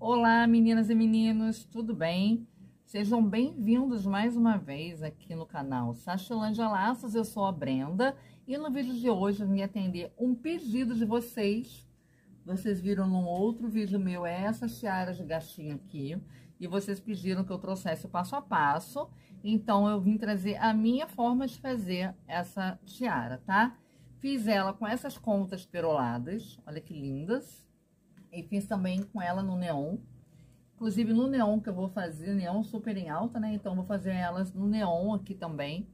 Olá, meninas e meninos, tudo bem? Sejam bem-vindos mais uma vez aqui no canal Sachilândia Laços. Eu sou a Brenda e no vídeo de hoje eu vim atender um pedido de vocês. Vocês viram num outro vídeo meu essa tiara de gatinho aqui e vocês pediram que eu trouxesse o passo a passo. Então eu vim trazer a minha forma de fazer essa tiara, tá? Fiz ela com essas contas peroladas, olha que lindas. E fiz também com ela no neon. Inclusive no neon que eu vou fazer, neon super em alta, né? Então vou fazer elas no neon aqui também,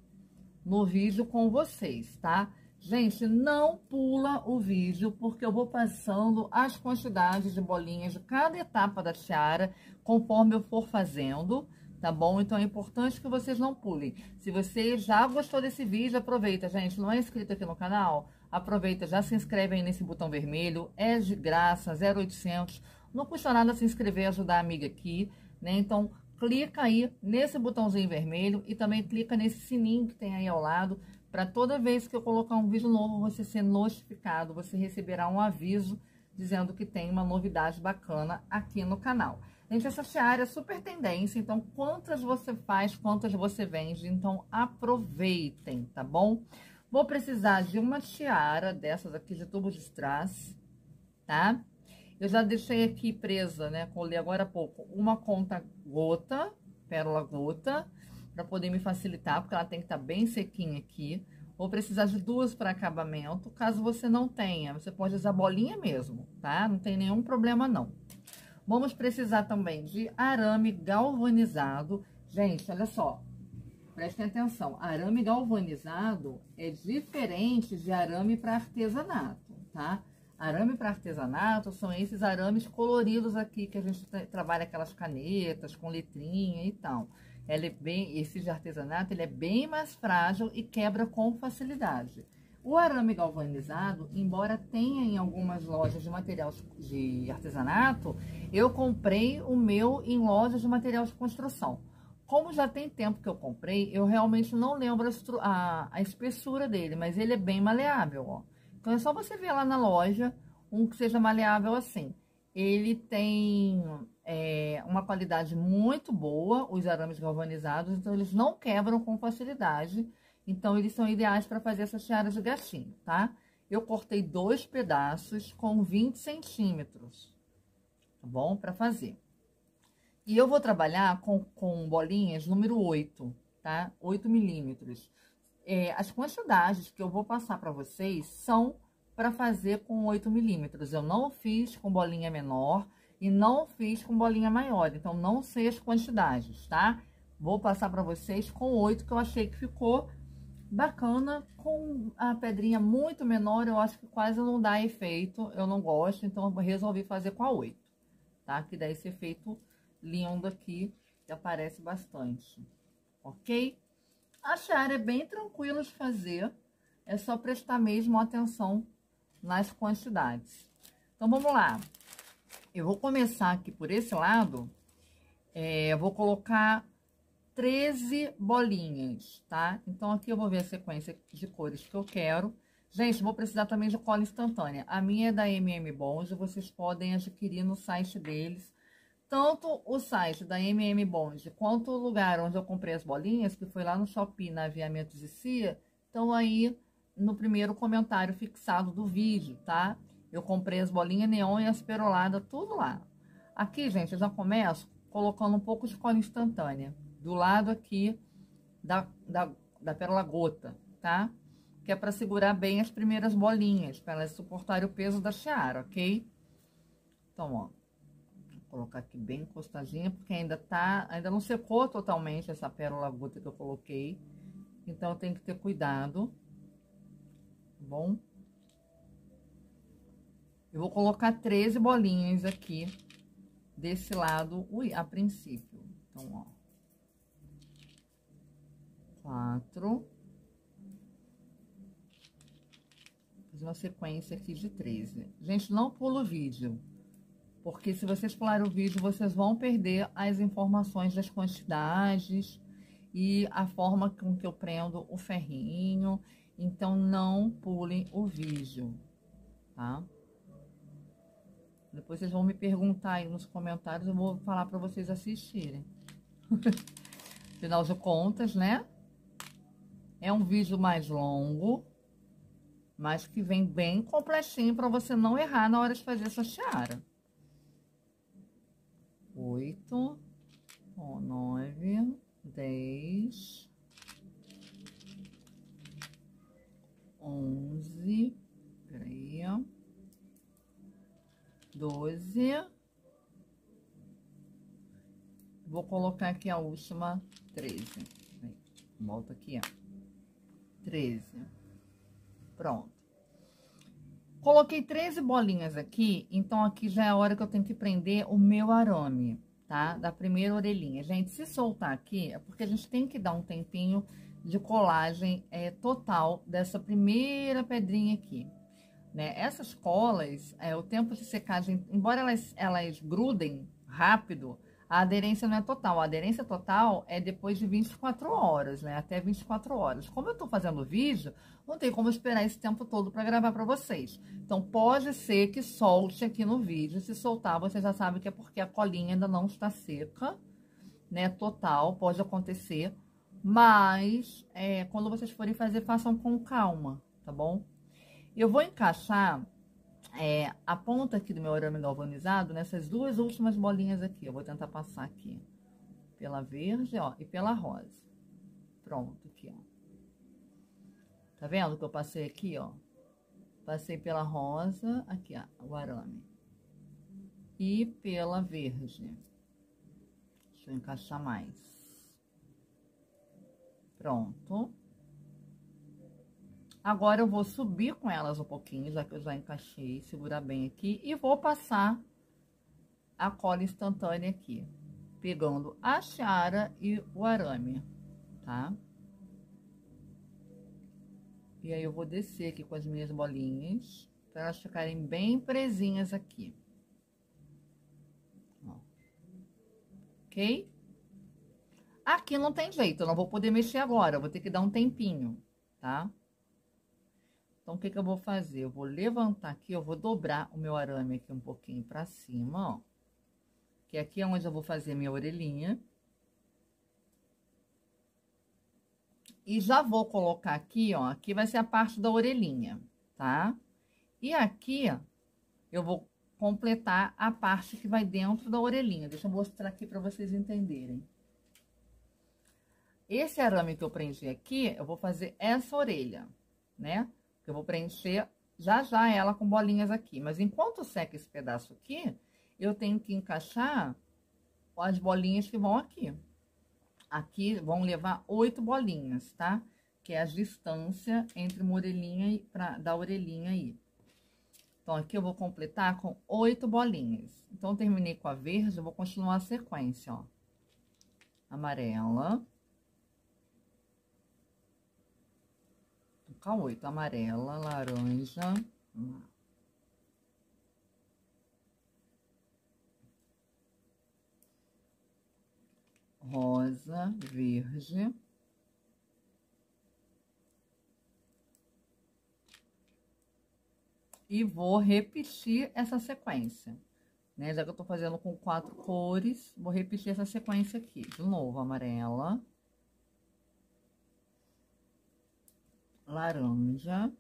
no vídeo com vocês, tá? Gente, não pula o vídeo, porque eu vou passando as quantidades de bolinhas de cada etapa da tiara, conforme eu for fazendo, tá bom? Então é importante que vocês não pulem. Se você já gostou desse vídeo, aproveita, gente. Não é inscrito aqui no canal? Aproveita, já se inscreve aí nesse botão vermelho, é de graça, 0800. Não custa nada se inscrever e ajudar a amiga aqui, né? Então, clica aí nesse botãozinho vermelho e também clica nesse sininho que tem aí ao lado, para toda vez que eu colocar um vídeo novo, você ser notificado, você receberá um aviso dizendo que tem uma novidade bacana aqui no canal. Gente, essa tiara é super tendência, então quantas você faz, quantas você vende, então aproveitem, tá bom? Vou precisar de uma tiara dessas aqui de tubo de strass, tá? Eu já deixei aqui presa, né, colei agora há pouco, uma conta gota, pérola gota, para poder me facilitar, porque ela tem que estar bem sequinha aqui. Vou precisar de duas para acabamento. Caso você não tenha, você pode usar bolinha mesmo, tá? Não tem nenhum problema, não. Vamos precisar também de arame galvanizado. Gente, olha só, prestem atenção. Arame galvanizado é diferente de arame para artesanato, tá? Arame para artesanato são esses arames coloridos aqui, que a gente trabalha aquelas canetas com letrinha e tal. Ela é esse de artesanato, ele é bem mais frágil e quebra com facilidade. O arame galvanizado, embora tenha em algumas lojas de material de artesanato, eu comprei o meu em lojas de material de construção. Como já tem tempo que eu comprei, eu realmente não lembro a espessura dele, mas ele é bem maleável, ó. Então é só você ver lá na loja um que seja maleável assim. Ele tem uma qualidade muito boa, os arames galvanizados, então eles não quebram com facilidade. Então eles são ideais para fazer essas tiaras de gatinho, tá? Eu cortei 2 pedaços com 20 centímetros, tá bom? Para fazer. E eu vou trabalhar com bolinhas número 8, tá? 8 milímetros. As quantidades que eu vou passar para vocês são para fazer com 8 milímetros. Eu não fiz com bolinha menor e não fiz com bolinha maior. Então, não sei as quantidades, tá? Vou passar para vocês com 8, que eu achei que ficou bacana. Com a pedrinha muito menor, eu acho que quase não dá efeito. Eu não gosto, então eu resolvi fazer com a 8, tá? Que dá esse efeito lindo aqui, que aparece bastante, ok? A tiara é bem tranquila de fazer, é só prestar mesmo atenção nas quantidades. Então, vamos lá. Eu vou começar aqui por esse lado, eu vou colocar 13 bolinhas, tá? Então, aqui eu vou ver a sequência de cores que eu quero. Gente, vou precisar também de cola instantânea. A minha é da MM Bond, vocês podem adquirir no site deles. Tanto o site da MM Bond quanto o lugar onde eu comprei as bolinhas, que foi lá no Shopee, na Aviamentos de Cia, estão aí no primeiro comentário fixado do vídeo, tá? Eu comprei as bolinhas neon e as peroladas, tudo lá. Aqui, gente, eu já começo colocando um pouco de cola instantânea, do lado aqui da pérola gota, tá? Que é para segurar bem as primeiras bolinhas, para elas suportarem o peso da tiara, ok? Então, ó. Vou colocar aqui bem encostadinha, porque ainda não secou totalmente essa pérola gota que eu coloquei. Então, tem que ter cuidado, tá bom? Eu vou colocar 13 bolinhas aqui desse lado, a princípio. Então, ó. 4. Fiz uma sequência aqui de 13. Gente, não pula o vídeo. Porque se vocês pularem o vídeo, vocês vão perder as informações das quantidades e a forma com que eu prendo o ferrinho. Então, não pulem o vídeo, tá? Depois vocês vão me perguntar aí nos comentários, eu vou falar para vocês assistirem. Afinal de contas, né? É um vídeo mais longo, mas que vem bem completinho para você não errar na hora de fazer essa tiara. 8, 9, 10, 11, peraí, 12. Vou colocar aqui a última, 13. Volta aqui, ó. 13. Pronto. Coloquei 13 bolinhas aqui, então aqui já é a hora que eu tenho que prender o meu arame, tá? Da primeira orelhinha. Gente, se soltar aqui, é porque a gente tem que dar um tempinho de colagem total dessa primeira pedrinha aqui, né? Essas colas, o tempo de secagem, embora elas grudem rápido, a aderência não é total. A aderência total é depois de 24 horas, né? Até 24 horas. Como eu tô fazendo vídeo, não tem como esperar esse tempo todo para gravar para vocês. Então, pode ser que solte aqui no vídeo. Se soltar, você já sabe que é porque a colinha ainda não está seca, né? Total, pode acontecer. Mas, quando vocês forem fazer, façam com calma, tá bom? Eu vou encaixar a ponta aqui do meu arame galvanizado nessas duas últimas bolinhas aqui. Eu vou tentar passar aqui pela verde, ó, e pela rosa. Pronto, aqui, ó. Tá vendo que eu passei aqui, ó? Passei pela rosa, aqui, ó, o arame. E pela verde. Deixa eu encaixar mais. Pronto. Agora eu vou subir com elas um pouquinho, já que eu já encaixei, segurar bem aqui. E vou passar a cola instantânea aqui, pegando a tiara e o arame, tá? E aí eu vou descer aqui com as minhas bolinhas, para elas ficarem bem presinhas aqui. Ó. Ok? Aqui não tem jeito, eu não vou poder mexer agora, eu vou ter que dar um tempinho, tá? Então, o que que eu vou fazer? Eu vou levantar aqui, eu vou dobrar o meu arame aqui um pouquinho pra cima, ó. Que aqui é onde eu vou fazer minha orelhinha. E já vou colocar aqui, ó, aqui vai ser a parte da orelhinha, tá? E aqui, ó, eu vou completar a parte que vai dentro da orelhinha. Deixa eu mostrar aqui pra vocês entenderem. Esse arame que eu prendi aqui, eu vou fazer essa orelha, né? Eu vou preencher já já ela com bolinhas aqui. Mas enquanto seca esse pedaço aqui, eu tenho que encaixar as bolinhas que vão aqui. Aqui vão levar 8 bolinhas, tá? Que é a distância entre uma orelhinha e da orelhinha aí. Então, aqui eu vou completar com 8 bolinhas. Então, terminei com a verde, eu vou continuar a sequência, ó. Amarela. Com 8, amarela, laranja, rosa, verde. E vou repetir essa sequência, né? Já que eu tô fazendo com 4 cores, vou repetir essa sequência aqui. De novo, amarela. Laranja,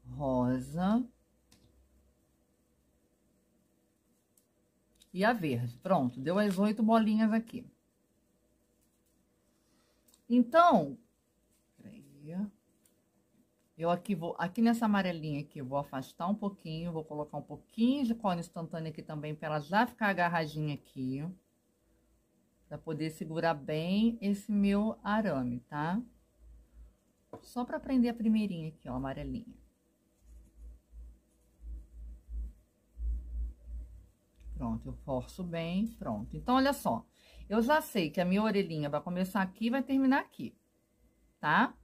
rosa e a verde. Pronto, deu as 8 bolinhas aqui. Então, peraí, eu aqui nessa amarelinha aqui, eu vou afastar um pouquinho, vou colocar um pouquinho de cola instantânea aqui também, para ela já ficar agarradinha aqui. Pra poder segurar bem esse meu arame, tá? Só pra prender a primeirinha aqui, ó, amarelinha. Pronto, eu forço bem, pronto. Então, olha só, eu já sei que a minha orelhinha vai começar aqui e vai terminar aqui, tá?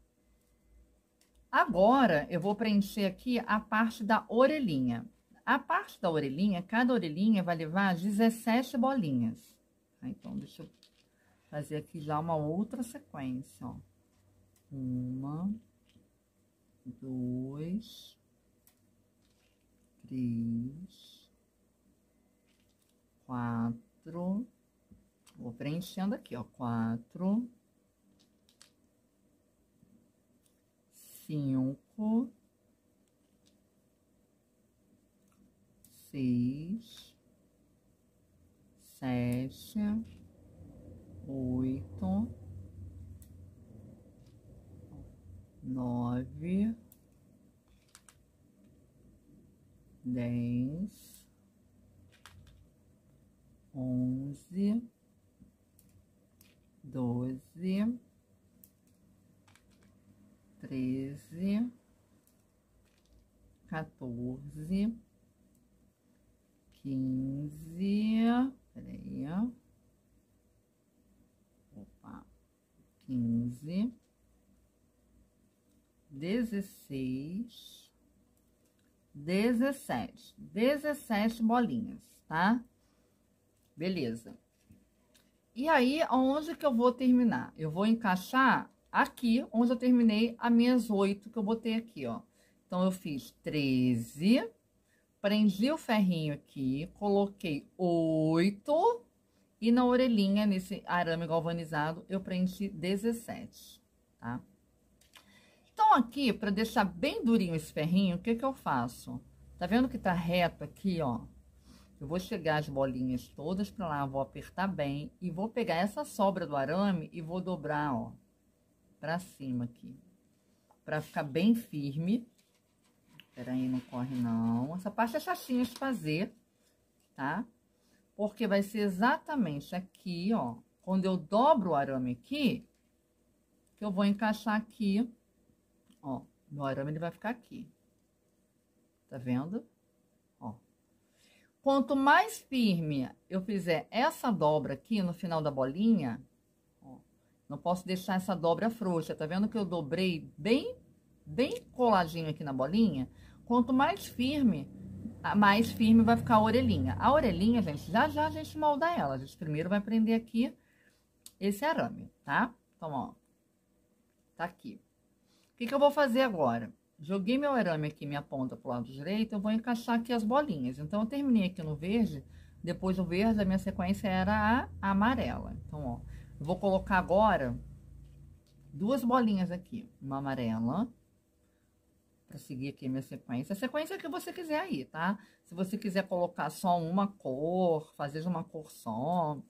Agora, eu vou preencher aqui a parte da orelhinha. A parte da orelhinha, cada orelhinha vai levar 17 bolinhas. Tá? Então, deixa eu fazer aqui já uma outra sequência, ó. 1, 2, 3, 4, vou preenchendo aqui, ó, 4, 5, 6, 7, 8, 9, 10, 11, 12, 13, 14, 15, peraí, opa, 15, 16, 17 bolinhas, tá? Beleza. E aí, aonde que eu vou terminar? Eu vou encaixar aqui, onde eu terminei as minhas 8 que eu botei aqui, ó. Então, eu fiz 13, prendi o ferrinho aqui, coloquei 8 e na orelhinha, nesse arame galvanizado, eu preenchi 17, tá? Então, aqui, para deixar bem durinho esse ferrinho, o que que eu faço? Tá vendo que tá reto aqui, ó? Eu vou chegar as bolinhas todas pra lá, vou apertar bem e vou pegar essa sobra do arame e vou dobrar, ó, pra cima aqui, pra ficar bem firme. Peraí, não corre não. Essa parte é chatinha de fazer, tá? Porque vai ser exatamente aqui, ó, quando eu dobro o arame aqui, que eu vou encaixar aqui, ó, meu arame ele vai ficar aqui. Tá vendo? Ó. Quanto mais firme eu fizer essa dobra aqui no final da bolinha, ó, não posso deixar essa dobra frouxa, tá vendo que eu dobrei bem coladinho aqui na bolinha? Quanto mais firme vai ficar a orelhinha. A orelhinha, gente, já a gente molda ela. A gente primeiro vai prender aqui esse arame, tá? Então, ó, tá aqui. O que que eu vou fazer agora? Joguei meu arame aqui, minha ponta pro lado direito, eu vou encaixar aqui as bolinhas. Então, eu terminei aqui no verde, depois do verde, a minha sequência era a amarela. Então, ó, eu vou colocar agora 2 bolinhas aqui, uma amarela, para seguir aqui a minha sequência. A sequência que você quiser aí, tá? Se você quiser colocar só uma cor, fazer de uma cor só,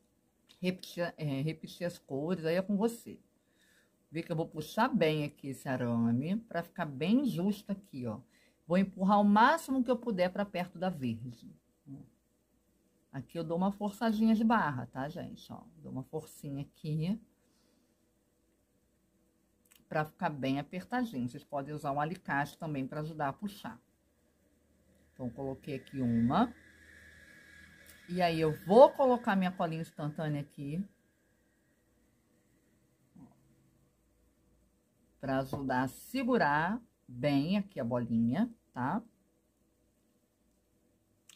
repetir as cores, aí é com você. Vê que eu vou puxar bem aqui esse arame, para ficar bem justo aqui, ó. Vou empurrar o máximo que eu puder para perto da verde. Aqui eu dou uma forçadinha de barra, tá, gente? Ó, dou uma forcinha aqui. Para ficar bem apertadinho. Vocês podem usar um alicate também para ajudar a puxar. Então, coloquei aqui uma. E aí, eu vou colocar minha colinha instantânea aqui. Para ajudar a segurar bem aqui a bolinha, tá?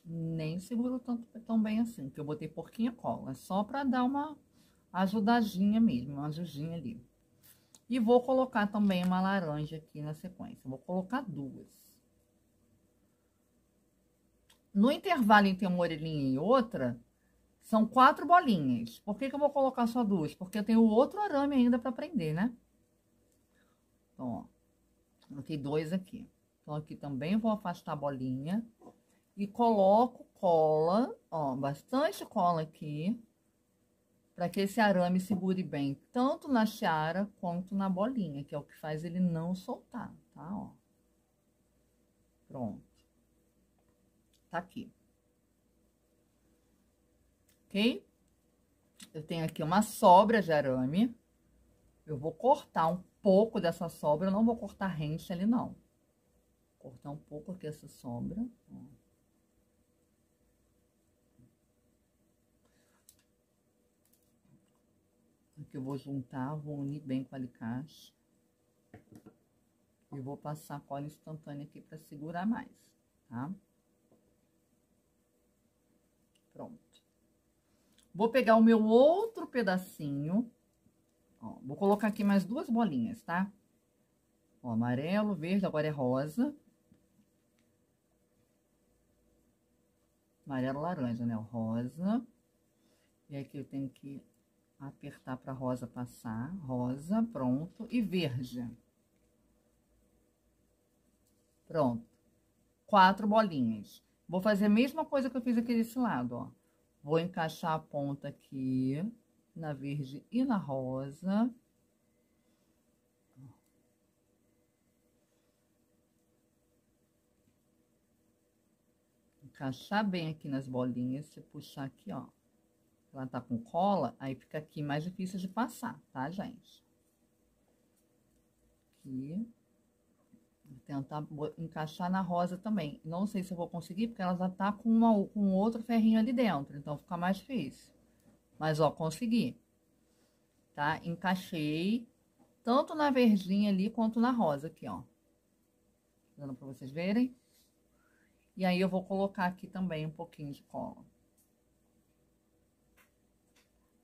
Nem seguro tão bem assim, porque eu botei pouquinha cola. É só para dar uma ajudadinha mesmo, uma ajudinha ali. E vou colocar também uma laranja aqui na sequência. Vou colocar 2. No intervalo entre uma orelhinha e outra, são 4 bolinhas. Por que que eu vou colocar só 2? Porque eu tenho outro arame ainda para prender, né? Então, ó, coloquei 2 aqui. Então, aqui também vou afastar a bolinha e coloco cola, ó, bastante cola aqui, para que esse arame segure bem, tanto na tiara quanto na bolinha, que é o que faz ele não soltar, tá? Ó. Pronto. Tá aqui. Ok? Eu tenho aqui uma sobra de arame. Eu vou cortar um pouco dessa sobra, eu não vou cortar rente ali, não. Vou cortar um pouco aqui essa sobra, ó. Que eu vou juntar, vou unir bem com o alicate. E vou passar a cola instantânea aqui para segurar mais, tá? Pronto. Vou pegar o meu outro pedacinho, ó, vou colocar aqui mais 2 bolinhas, tá? Ó, amarelo, verde, agora é rosa. amarelo laranja, né? O rosa. E aqui eu tenho que apertar para rosa passar. Rosa, pronto. E verde. Pronto. 4 bolinhas. Vou fazer a mesma coisa que eu fiz aqui desse lado, ó. Vou encaixar a ponta aqui, na verde e na rosa. Encaixar bem aqui nas bolinhas, se puxar aqui, ó. Ela tá com cola, aí fica aqui mais difícil de passar, tá, gente? Aqui. Vou tentar encaixar na rosa também. Não sei se eu vou conseguir, porque ela já tá com outro ferrinho ali dentro, então fica mais difícil. Mas, ó, consegui. Tá? Encaixei tanto na verdinha ali, quanto na rosa aqui, ó. Dando pra vocês verem. E aí, eu vou colocar aqui também um pouquinho de cola.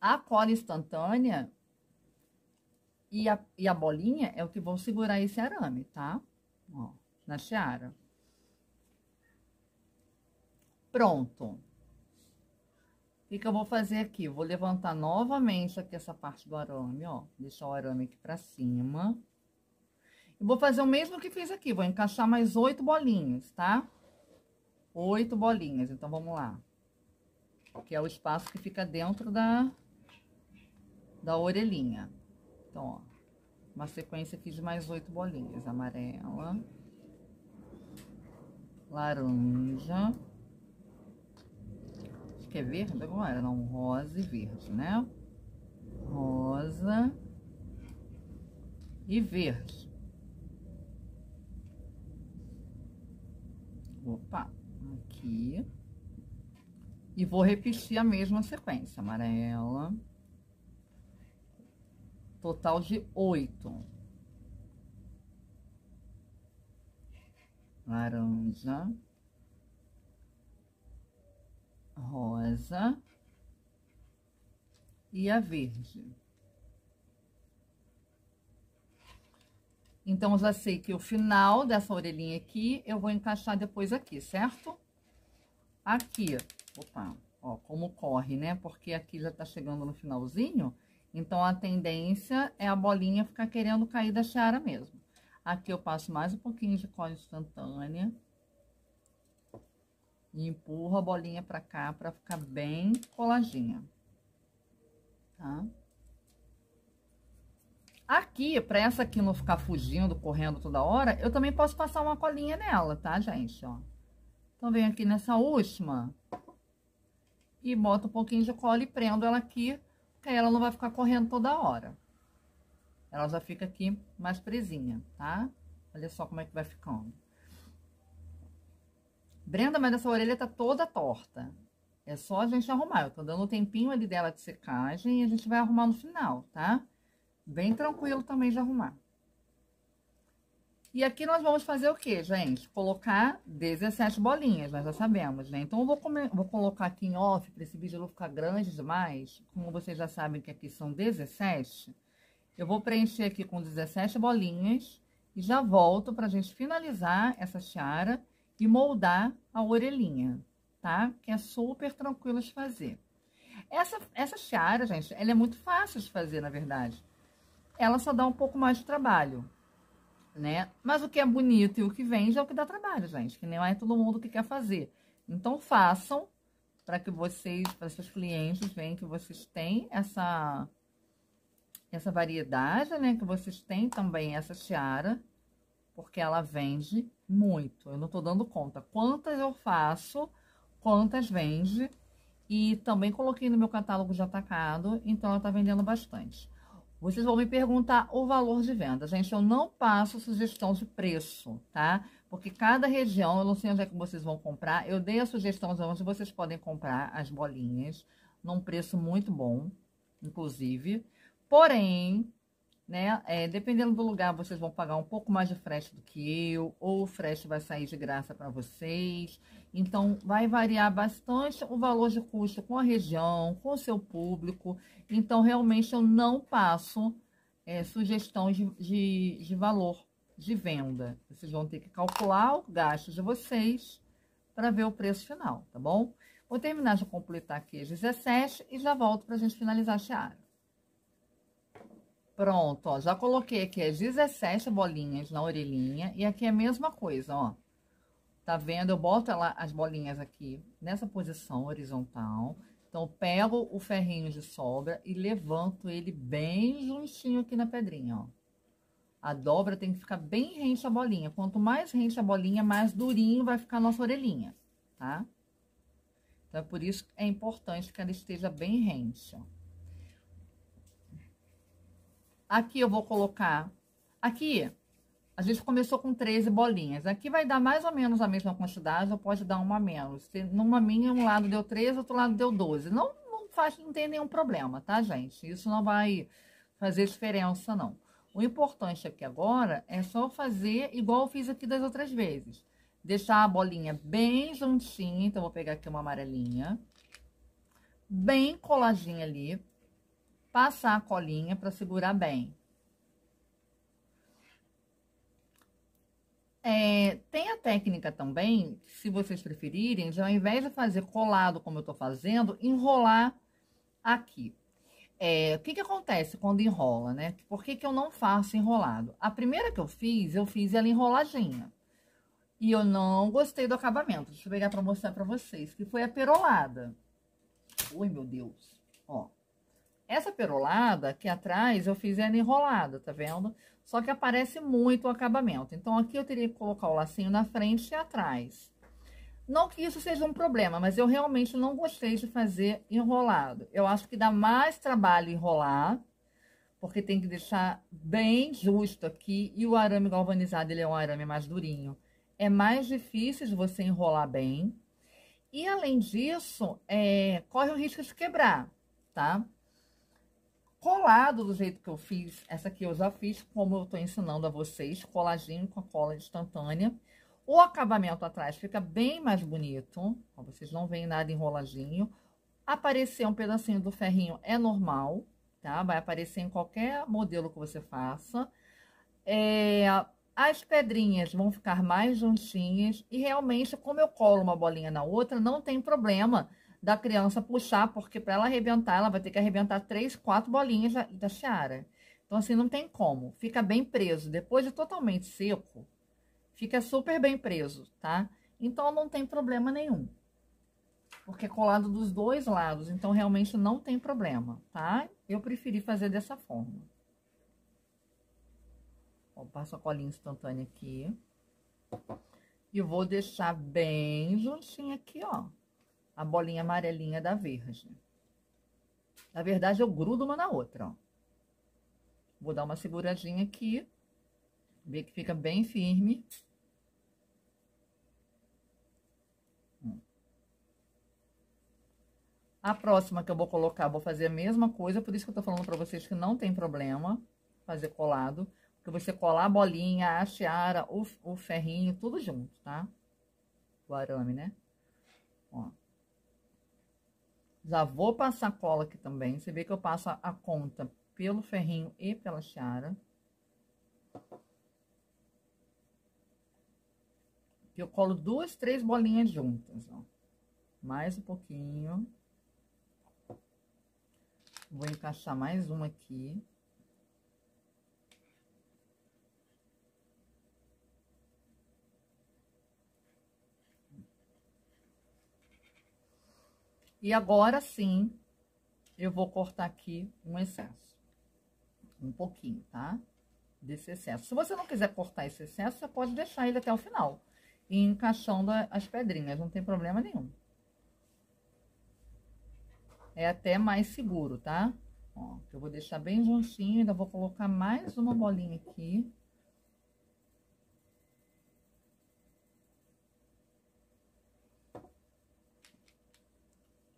A cola instantânea e a bolinha é o que vão segurar esse arame, tá? Ó, na tiara. Pronto. O que eu vou fazer aqui? Eu vou levantar novamente aqui essa parte do arame, ó. Deixar o arame aqui pra cima. E vou fazer o mesmo que fiz aqui. Vou encaixar mais 8 bolinhas, tá? 8 bolinhas. Então, vamos lá. Que é o espaço que fica dentro da orelhinha. Então, ó, uma sequência aqui de mais 8 bolinhas. Amarela, laranja, acho que é verde agora, não, rosa e verde, né? Rosa e verde. Opa, aqui. E vou repetir a mesma sequência, amarela. Total de 8. Laranja. Rosa. E a verde. Então, eu já sei que o final dessa orelhinha aqui, eu vou encaixar depois aqui, certo? Aqui, opa, ó, como corre, né? Porque aqui já tá chegando no finalzinho. Então, a tendência é a bolinha ficar querendo cair da tiara mesmo. Aqui eu passo mais um pouquinho de cola instantânea. E empurro a bolinha pra cá pra ficar bem coladinha. Tá? Aqui, pra essa aqui não ficar fugindo, correndo toda hora, eu também posso passar uma colinha nela, tá, gente? Ó. Então, venho aqui nessa última e boto um pouquinho de cola e prendo ela aqui. Porque aí ela não vai ficar correndo toda hora. Ela já fica aqui mais presinha, tá? Olha só como é que vai ficando. Brenda, mas essa orelha tá toda torta. É só a gente arrumar. Eu tô dando um tempinho ali dela de secagem e a gente vai arrumar no final, tá? Bem tranquilo também de arrumar. E aqui nós vamos fazer o quê, gente? Colocar 17 bolinhas, nós já sabemos, né? Então, eu vou colocar aqui em off, para esse vídeo não ficar grande demais. Como vocês já sabem que aqui são 17, eu vou preencher aqui com 17 bolinhas e já volto pra gente finalizar essa tiara e moldar a orelhinha, tá? Que é super tranquilo de fazer. Essa tiara, gente, ela é muito fácil de fazer, na verdade. Ela só dá um pouco mais de trabalho, né? Mas o que é bonito e o que vende é o que dá trabalho, gente, que não é todo mundo que quer fazer. Então, façam para que vocês, para seus clientes, vejam que vocês têm essa variedade, né? Que vocês têm também essa tiara, porque ela vende muito. Eu não tô dando conta quantas eu faço, quantas vende, e também coloquei no meu catálogo de atacado, então ela tá vendendo bastante. Vocês vão me perguntar o valor de venda. Gente, eu não passo sugestão de preço, tá? Porque cada região, eu não sei onde é que vocês vão comprar, eu dei a sugestão de onde vocês podem comprar as bolinhas, num preço muito bom, inclusive. Porém, né, dependendo do lugar, vocês vão pagar um pouco mais de frete do que eu, ou o frete vai sair de graça para vocês. Então, vai variar bastante o valor de custo com a região, com o seu público. Então, realmente, eu não passo sugestão de valor de venda. Vocês vão ter que calcular o gasto de vocês para ver o preço final, tá bom? Vou terminar de completar aqui as 17 e já volto pra gente finalizar a tiara. Pronto, ó, já coloquei aqui as 17 bolinhas na orelhinha e aqui é a mesma coisa, ó. Tá vendo? Eu boto as bolinhas aqui nessa posição horizontal. Então, eu pego o ferrinho de sobra e levanto ele bem juntinho aqui na pedrinha, ó. A dobra tem que ficar bem rente a bolinha. Quanto mais rente a bolinha, mais durinho vai ficar a nossa orelhinha, tá? Então, é por isso que é importante que ela esteja bem rente, ó. Aqui eu vou colocar... Aqui, a gente começou com 13 bolinhas. Aqui vai dar mais ou menos a mesma quantidade, ou pode dar uma a menos. Se numa minha, um lado deu 13, outro lado deu 12. Não tem nenhum problema, tá, gente? Isso não vai fazer diferença, não. O importante aqui agora é só fazer igual eu fiz aqui das outras vezes. Deixar a bolinha bem juntinha. Então, vou pegar aqui uma amarelinha. Bem coladinha ali. Passar a colinha para segurar bem. Tem a técnica também, se vocês preferirem, de ao invés de fazer colado como eu tô fazendo, enrolar aqui. O que acontece quando enrola, né? Por que eu não faço enrolado? A primeira que eu fiz ela enroladinha. E eu não gostei do acabamento. Deixa eu pegar pra mostrar pra vocês, que foi a perolada. Ui, meu Deus. Ó. Essa perolada aqui atrás eu fiz ela enrolada, tá vendo? Só que aparece muito o acabamento. Então, aqui eu teria que colocar o lacinho na frente e atrás. Não que isso seja um problema, mas eu realmente não gostei de fazer enrolado. Eu acho que dá mais trabalho enrolar, porque tem que deixar bem justo aqui. E o arame galvanizado, ele é um arame mais durinho. É mais difícil de você enrolar bem. E, além disso, corre o risco de quebrar, tá? Colado do jeito que eu fiz, essa aqui eu já fiz como eu tô ensinando a vocês, coladinho com a cola instantânea. O acabamento atrás fica bem mais bonito, ó, vocês não veem nada enroladinho. Aparecer um pedacinho do ferrinho é normal, tá? Vai aparecer em qualquer modelo que você faça. As pedrinhas vão ficar mais juntinhas e realmente, como eu colo uma bolinha na outra, não tem problema da criança puxar, porque para ela arrebentar, ela vai ter que arrebentar 3, 4 bolinhas da tiara. Então, assim, não tem como. Fica bem preso. Depois de totalmente seco, fica super bem preso, tá? Então, não tem problema nenhum. Porque é colado dos dois lados, então, realmente não tem problema, tá? Eu preferi fazer dessa forma. Ó, passo a colinha instantânea aqui. E vou deixar bem juntinho aqui, ó. A bolinha amarelinha da verde. Na verdade, eu grudo uma na outra, ó. Vou dar uma seguradinha aqui. Ver que fica bem firme. A próxima que eu vou colocar, vou fazer a mesma coisa. Por isso que eu tô falando pra vocês que não tem problema fazer colado. Porque você colar a bolinha, a tiara, o ferrinho, tudo junto, tá? O arame, né? Ó. Já vou passar cola aqui também. Você vê que eu passo a conta pelo ferrinho e pela tiara. Eu colo 2, 3 bolinhas juntas, ó. Mais um pouquinho. Vou encaixar mais uma aqui. E agora sim, eu vou cortar aqui um excesso. Um pouquinho, tá? Desse excesso. Se você não quiser cortar esse excesso, você pode deixar ele até o final. E encaixando as pedrinhas, não tem problema nenhum. É até mais seguro, tá? Ó, eu vou deixar bem juntinho, ainda vou colocar mais uma bolinha aqui.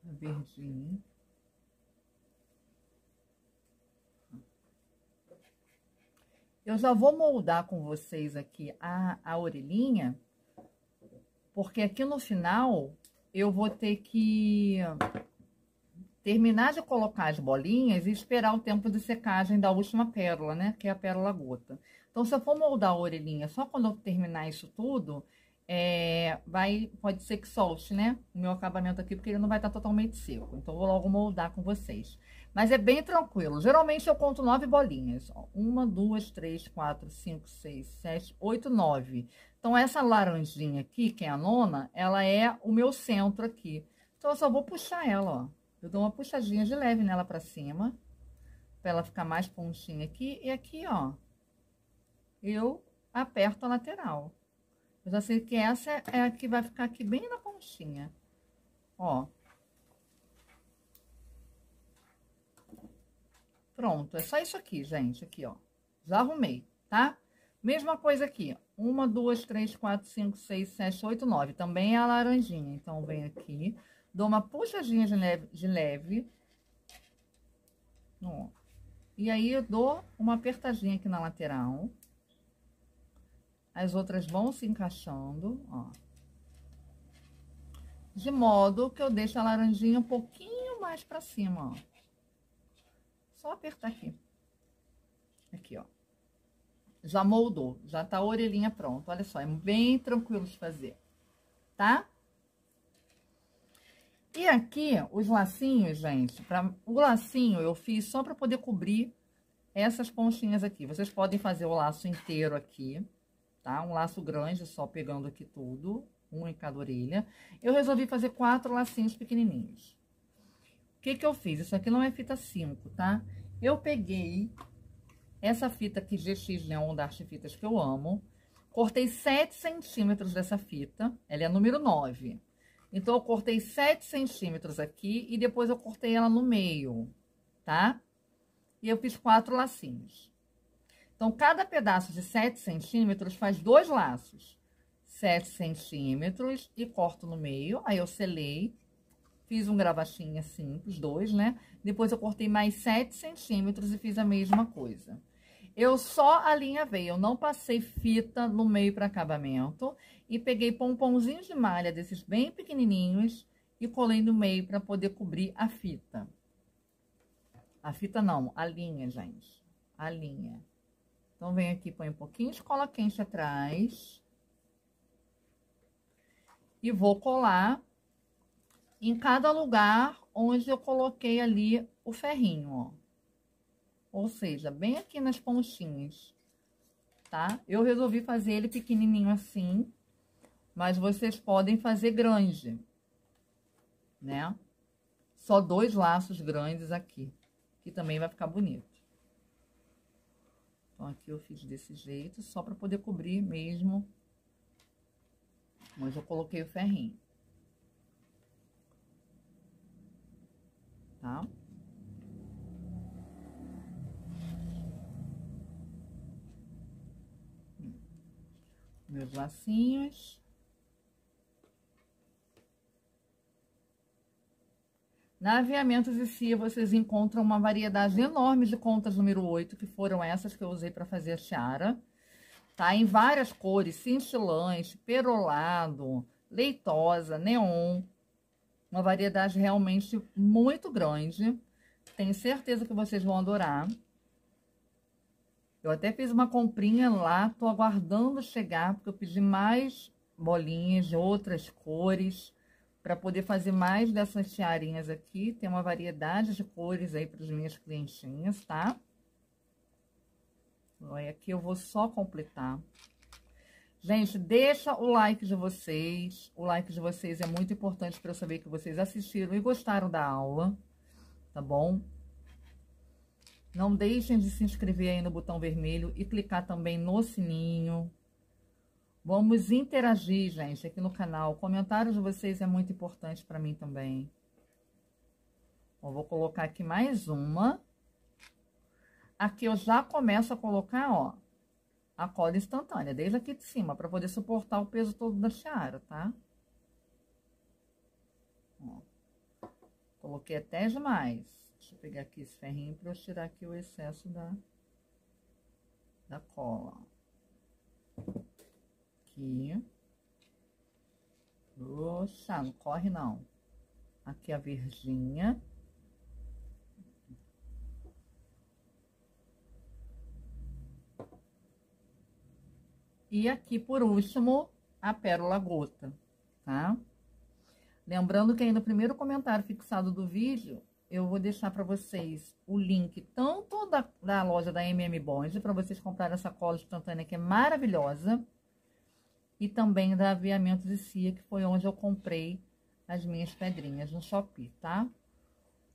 Verdinho. Eu já vou moldar com vocês aqui a orelhinha, porque aqui no final eu vou ter que terminar de colocar as bolinhas e esperar o tempo de secagem da última pérola, né? Que é a pérola gota. Então, se eu for moldar a orelhinha só quando eu terminar isso tudo, pode ser que solte, né? O meu acabamento aqui, porque ele não vai estar totalmente seco. Então, eu vou logo moldar com vocês. Mas é bem tranquilo. Geralmente, eu conto 9 bolinhas. Ó, 1, 2, 3, 4, 5, 6, 7, 8, 9. Então, essa laranjinha aqui, que é a nona, ela é o meu centro aqui. Então, eu só vou puxar ela, ó. Eu dou uma puxadinha de leve nela pra cima, pra ela ficar mais pontinha aqui. E aqui, ó, eu aperto a lateral. Eu já sei que essa é a que vai ficar aqui bem na pontinha. Ó. Pronto, é só isso aqui, gente. Aqui, ó. Já arrumei, tá? Mesma coisa aqui, ó. 1, 2, 3, 4, 5, 6, 7, 8, 9. Também é a laranjinha. Então, vem aqui, dou uma puxadinha de leve. Ó. E aí, eu dou uma apertadinha aqui na lateral. As outras vão se encaixando, ó. De modo que eu deixo a laranjinha um pouquinho mais pra cima, ó. Só apertar aqui. Aqui, ó. Já moldou, já tá a orelhinha pronta. Olha só, é bem tranquilo de fazer, tá? E aqui, os lacinhos, gente, o lacinho eu fiz só pra poder cobrir essas pontinhas aqui. Vocês podem fazer o laço inteiro aqui, tá? Um laço grande, só pegando aqui tudo, um em cada orelha. Eu resolvi fazer 4 lacinhos pequenininhos. O que que eu fiz? Isso aqui não é fita 5, tá? Eu peguei essa fita aqui GX Neon da Arte Fitas, que eu amo. Cortei 7 centímetros dessa fita, ela é número 9. Então, eu cortei 7 centímetros aqui e depois eu cortei ela no meio, tá? E eu fiz 4 lacinhos. Então, cada pedaço de 7 centímetros faz 2 laços. 7 centímetros e corto no meio. Aí, eu selei, fiz um gravatinho simples, 2, né? Depois, eu cortei mais 7 centímetros e fiz a mesma coisa. Eu só alinhavei, eu não passei fita no meio para acabamento. E peguei pomponzinhos de malha desses bem pequenininhos e colei no meio para poder cobrir a fita. A fita não, a linha, gente. A linha. Então, vem aqui, põe um pouquinho de cola quente atrás. E vou colar em cada lugar onde eu coloquei ali o ferrinho, ó. Ou seja, bem aqui nas pontinhas, tá? Eu resolvi fazer ele pequenininho assim, mas vocês podem fazer grande, né? Só 2 laços grandes aqui, que também vai ficar bonito. Então, aqui eu fiz desse jeito, só para poder cobrir mesmo. Mas eu coloquei o ferrinho. Tá? Meus lacinhos. Na Aviamentos e Cia, vocês encontram uma variedade enorme de contas número 8, que foram essas que eu usei para fazer a tiara. Tá? Em várias cores, cintilante, perolado, leitosa, neon. Uma variedade realmente muito grande. Tenho certeza que vocês vão adorar. Eu até fiz uma comprinha lá, tô aguardando chegar, porque eu pedi mais bolinhas de outras cores, para poder fazer mais dessas tiarinhas aqui. Tem uma variedade de cores aí para as minhas clientinhas, tá? Olha, aqui eu vou só completar. Gente, deixa o like de vocês. O like de vocês é muito importante para eu saber que vocês assistiram e gostaram da aula, tá bom? Não deixem de se inscrever aí no botão vermelho e clicar também no sininho. Vamos interagir, gente, aqui no canal. O comentário de vocês é muito importante para mim também. Bom, vou colocar aqui mais uma. Aqui eu já começo a colocar, ó, a cola instantânea, desde aqui de cima, para poder suportar o peso todo da tiara, tá? Ó, coloquei até demais. Deixa eu pegar aqui esse ferrinho para eu tirar aqui o excesso da cola. Aqui. Oxa, não corre não. Aqui a verdinha. E aqui, por último, a pérola gota, tá? Lembrando que aí no primeiro comentário fixado do vídeo, eu vou deixar para vocês o link tanto da loja da MM Bond, para vocês comprarem essa cola instantânea que é maravilhosa, e também da Aviamento de Cia, que foi onde eu comprei as minhas pedrinhas no Shopee, tá?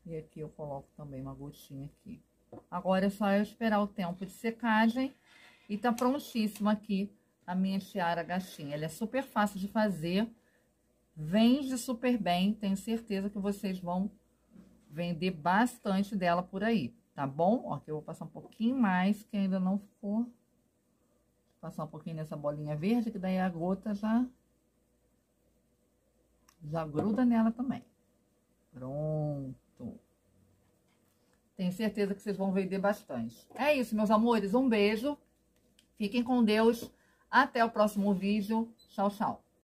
E aqui eu coloco também uma gotinha aqui. Agora é só eu esperar o tempo de secagem e tá prontíssima aqui a minha tiara gatinha. Ela é super fácil de fazer, vende super bem, tenho certeza que vocês vão vender bastante dela por aí, tá bom? Ó, aqui eu vou passar um pouquinho mais, que ainda não ficou. Vou passar um pouquinho nessa bolinha verde, que daí a gota já gruda nela também. Pronto. Tenho certeza que vocês vão vender bastante. É isso, meus amores. Um beijo. Fiquem com Deus. Até o próximo vídeo. Tchau, tchau.